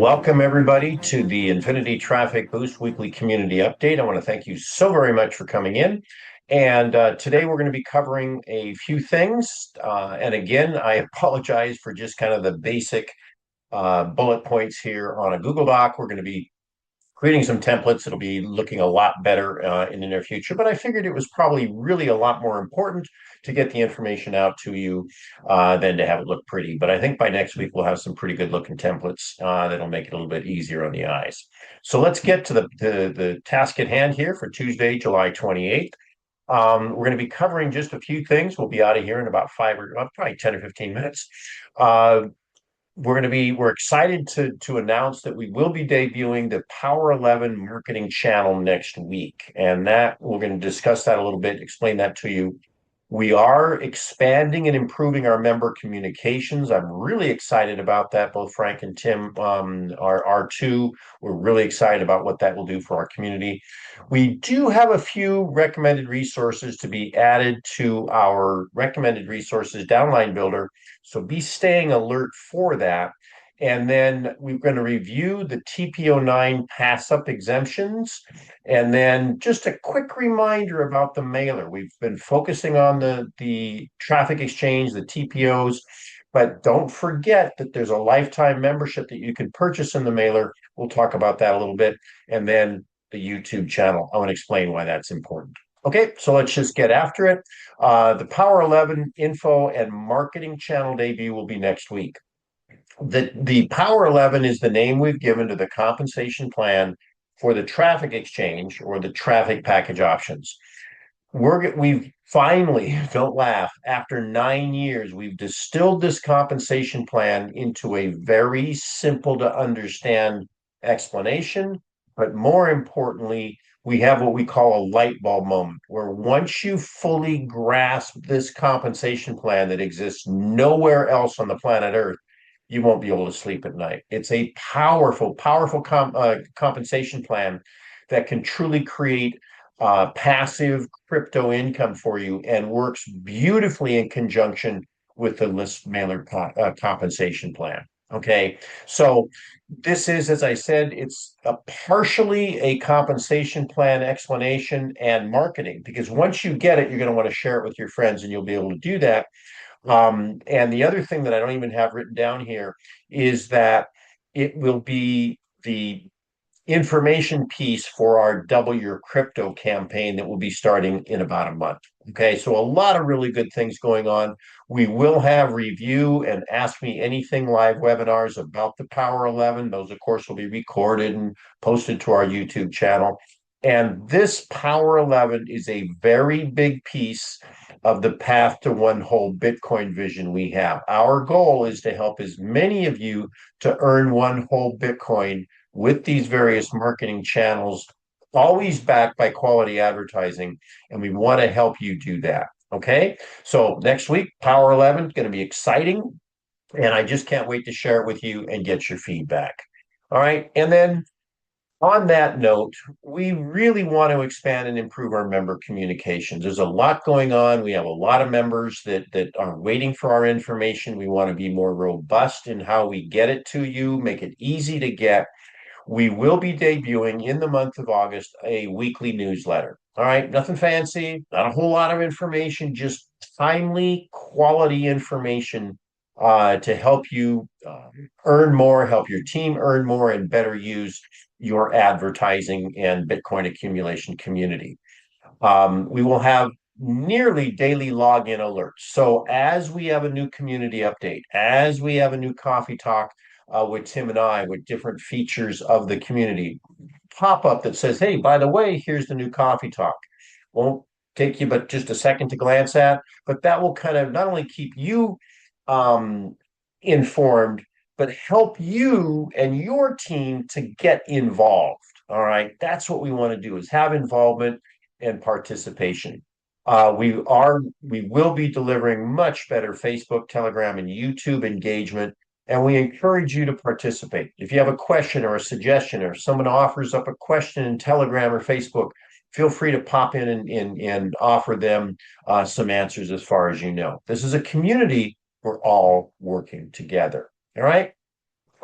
welcome everybody to the Infinity Traffic Boost Weekly Community Update. I want to thank you so very much for coming in. And today we're going to be covering a few things. And again, I apologize for just kind of the basic bullet points here on a Google Doc. We're going to be creating some templates. It'll be looking a lot better in the near future, but I figured it was probably really a lot more important to get the information out to you than to have it look pretty. But I think by next week, we'll have some pretty good looking templates that'll make it a little bit easier on the eyes. So let's get to the task at hand here for Tuesday, July 28th. We're going to be covering just a few things. We'll be out of here in about probably 10 or 15 minutes. We're excited to announce that we will be debuting the Power 11 marketing channel next week. And that we're going to discuss that a little bit, explain that to you. We are expanding and improving our member communications. I'm really excited about that. Both Frank and Tim are too. We're really excited about what that will do for our community. We do have a few recommended resources to be added to our recommended resources downline builder. So be staying alert for that. And then we're going to review the TPO9 Pass-Up Exemptions. And then just a quick reminder about the mailer. We've been focusing on the traffic exchange, the TPOs, but don't forget that there's a lifetime membership that you can purchase in the mailer. We'll talk about that a little bit. And then the YouTube channel. I want to explain why that's important. Okay, so let's just get after it. The Power 11 info and marketing channel debut will be next week. The Power 11 is the name we've given to the compensation plan for the traffic exchange or the traffic package options. We've finally, don't laugh, after 9 years, we've distilled this compensation plan into a very simple to understand explanation. But more importantly, we have what we call a light bulb moment, where once you fully grasp this compensation plan that exists nowhere else on the planet Earth, you won't be able to sleep at night. It's a powerful compensation plan that can truly create passive crypto income for you and works beautifully in conjunction with the list mailer compensation plan. Okay, so this is, as I said, it's partially a compensation plan explanation and marketing, because once you get it, you're going to want to share it with your friends and you'll be able to do that. And the other thing that I don't even have written down here is that it will be the information piece for our Double Your Crypto campaign that will be starting in about a month. Okay, so a lot of really good things going on. We will have review and Ask Me Anything live webinars about the Power 11. Those, of course, will be recorded and posted to our YouTube channel. And this Power 11 is a very big piece of the path to one whole Bitcoin vision we have. Our goal is to help as many of you to earn one whole Bitcoin with these various marketing channels, always backed by quality advertising. And we want to help you do that. Okay. So next week, Power 11 is going to be exciting. And I just can't wait to share it with you and get your feedback. All right. And then on that note, we really want to expand and improve our member communications. There's a lot going on. We have a lot of members that are waiting for our information. We want to be more robust in how we get it to you, make it easy to get. We will be debuting in the month of August a weekly newsletter. All right, nothing fancy, not a whole lot of information, just timely, quality information to help you earn more, help your team earn more, and better use your advertising and Bitcoin accumulation community. We will have nearly daily login alerts. So as we have a new community update, as we have a new coffee talk with Tim and I, with different features of the community, pop up that says, hey, by the way, here's the new coffee talk. Won't take you but just a second to glance at, but that will kind of not only keep you informed, but help you and your team to get involved. All right. That's what we want to do, is have involvement and participation. We will be delivering much better Facebook, Telegram, and YouTube engagement, and we encourage you to participate. If you have a question or a suggestion, or someone offers up a question in Telegram or Facebook, feel free to pop in and offer them some answers as far as you know. This is a community. We're all working together. All right.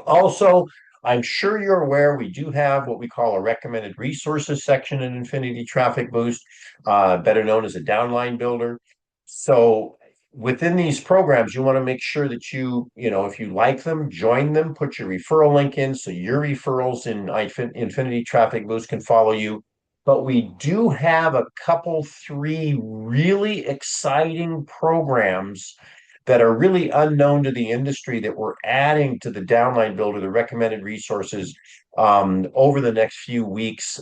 Also, I'm sure you're aware we do have what we call a recommended resources section in Infinity Traffic Boost, better known as a downline builder. So within these programs, you want to make sure that if you like them, join them, put your referral link in so your referrals in Infinity Traffic Boost can follow you. But we do have a couple, three really exciting programs that are really unknown to the industry that we're adding to the downline builder, the recommended resources, over the next few weeks,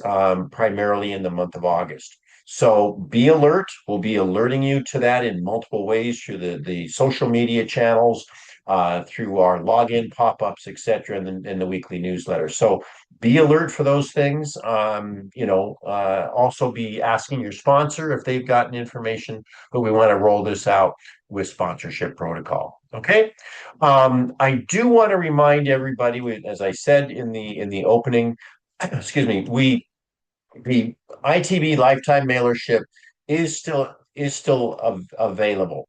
primarily in the month of August. So be alert. We'll be alerting you to that in multiple ways through the social media channels, through our login pop-ups, etc., and the weekly newsletter. So be alert for those things. Also be asking your sponsor if they've gotten information, but we want to roll this out with sponsorship protocol. Okay. I do want to remind everybody, as I said in the opening, excuse me, the ITB lifetime mailership is still available.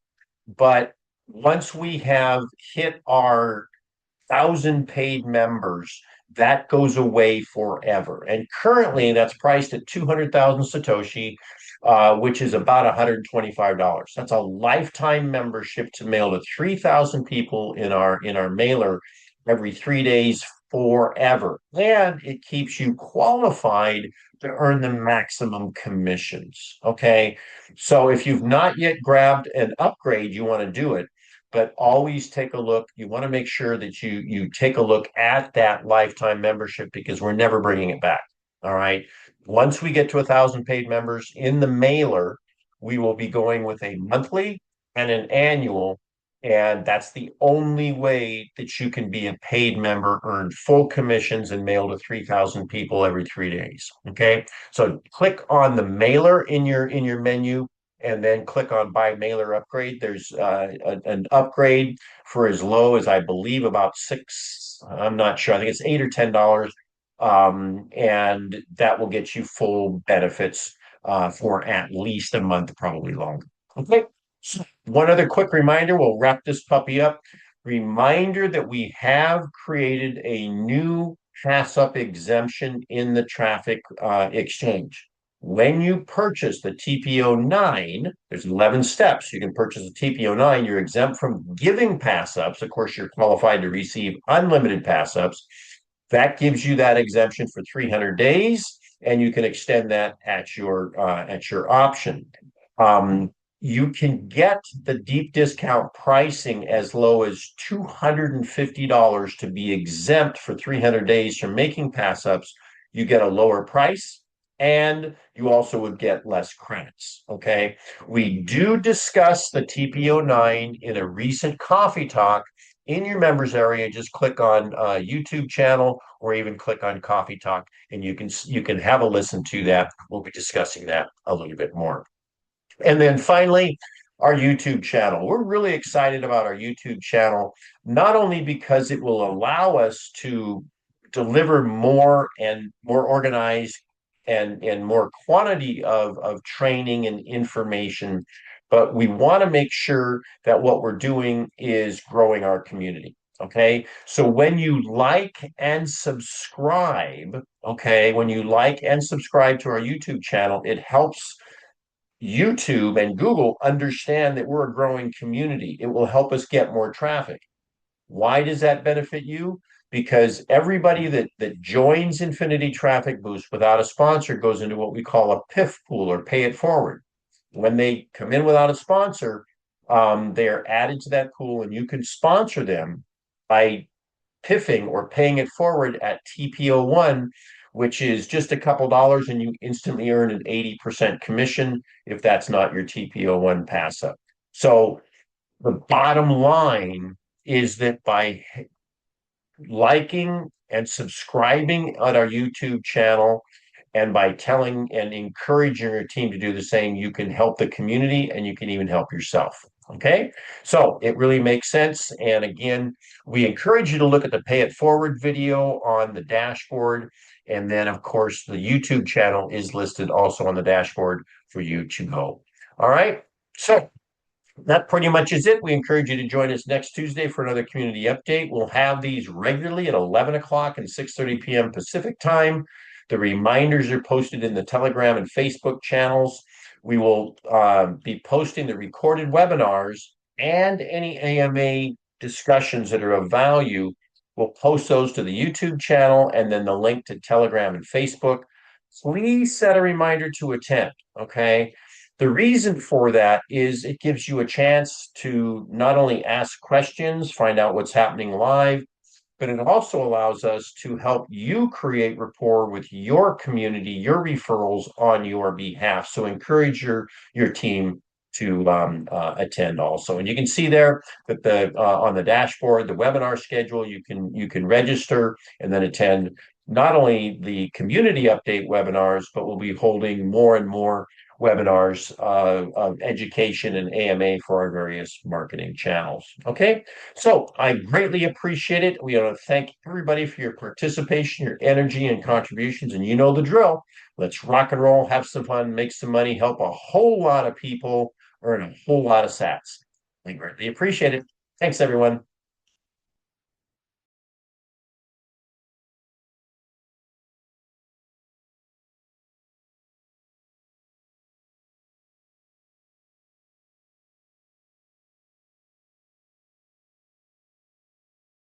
But once we have hit our 1,000 paid members, that goes away forever. And currently, that's priced at 200,000 Satoshi, which is about $125. That's a lifetime membership to mail to 3,000 people in our mailer every 3 days forever. And it keeps you qualified to earn the maximum commissions. Okay. So if you've not yet grabbed an upgrade, you want to do it, but always take a look. You want to make sure that you take a look at that lifetime membership because we're never bringing it back. All right. Once we get to 1,000 paid members in the mailer, we will be going with a monthly and an annual. And that's the only way that you can be a paid member, earn full commissions, and mail to 3,000 people every 3 days. Okay. So click on the mailer in your menu and then click on buy mailer upgrade. There's an upgrade for as low as I believe about six. I'm not sure. I think it's $8 or $10. And that will get you full benefits for at least a month, probably longer. Okay. So one other quick reminder, we'll wrap this puppy up. Reminder that we have created a new pass-up exemption in the traffic exchange. When you purchase the TPO9, there's 11 steps. You can purchase a TPO9. You're exempt from giving pass-ups. Of course, you're qualified to receive unlimited pass-ups. That gives you that exemption for 300 days, and you can extend that at your option. You can get the deep discount pricing as low as $250 to be exempt for 300 days from making pass-ups. You get a lower price and you also would get less credits. Okay. We do discuss the TPO9 in a recent coffee talk in your members area. Just click on YouTube channel or even click on Coffee Talk and you can have a listen to that. We'll be discussing that a little bit more. And then finally, our YouTube channel. We're really excited about our YouTube channel, not only because it will allow us to deliver more and more organized and more quantity of training and information, but we want to make sure that what we're doing is growing our community. Okay. So when you like and subscribe, to our YouTube channel, it helps YouTube and Google understand that we're a growing community. It will help us get more traffic. Why does that benefit you? Because everybody that joins Infinity Traffic Boost without a sponsor goes into what we call a PIF pool or pay it forward. When they come in without a sponsor, they are added to that pool, and you can sponsor them by piffing or paying it forward at TPO1, which is just a couple dollars, and you instantly earn an 80% commission if that's not your TPO1 pass up. So the bottom line is that by liking and subscribing on our YouTube channel and by telling and encouraging your team to do the same, you can help the community and you can even help yourself. Okay. So it really makes sense. And again, we encourage you to look at the pay it forward video on the dashboard. And then, of course, the YouTube channel is listed also on the dashboard for you to go. All right. So That pretty much is it. We encourage you to join us next Tuesday for another community update. We'll have these regularly at 11 o'clock and 6:30 p.m. Pacific time. The reminders are posted in the Telegram and Facebook channels. We will be posting the recorded webinars and any AMA discussions that are of value. We'll post those to the YouTube channel and then the link to Telegram and Facebook. Please set a reminder to attend, okay? The reason for that is it gives you a chance to not only ask questions, find out what's happening live, but it also allows us to help you create rapport with your community, your referrals on your behalf. So encourage your team to attend also. And you can see there that the on the dashboard, the webinar schedule, you can register and then attend not only the community update webinars, but we'll be holding more and more webinars of education and AMA for our various marketing channels. Okay, so I greatly appreciate it. We want to thank everybody for your participation, your energy, and contributions. And you know the drill. Let's rock and roll, have some fun, make some money, help a whole lot of people earn a whole lot of sats. We greatly appreciate it. Thanks, everyone.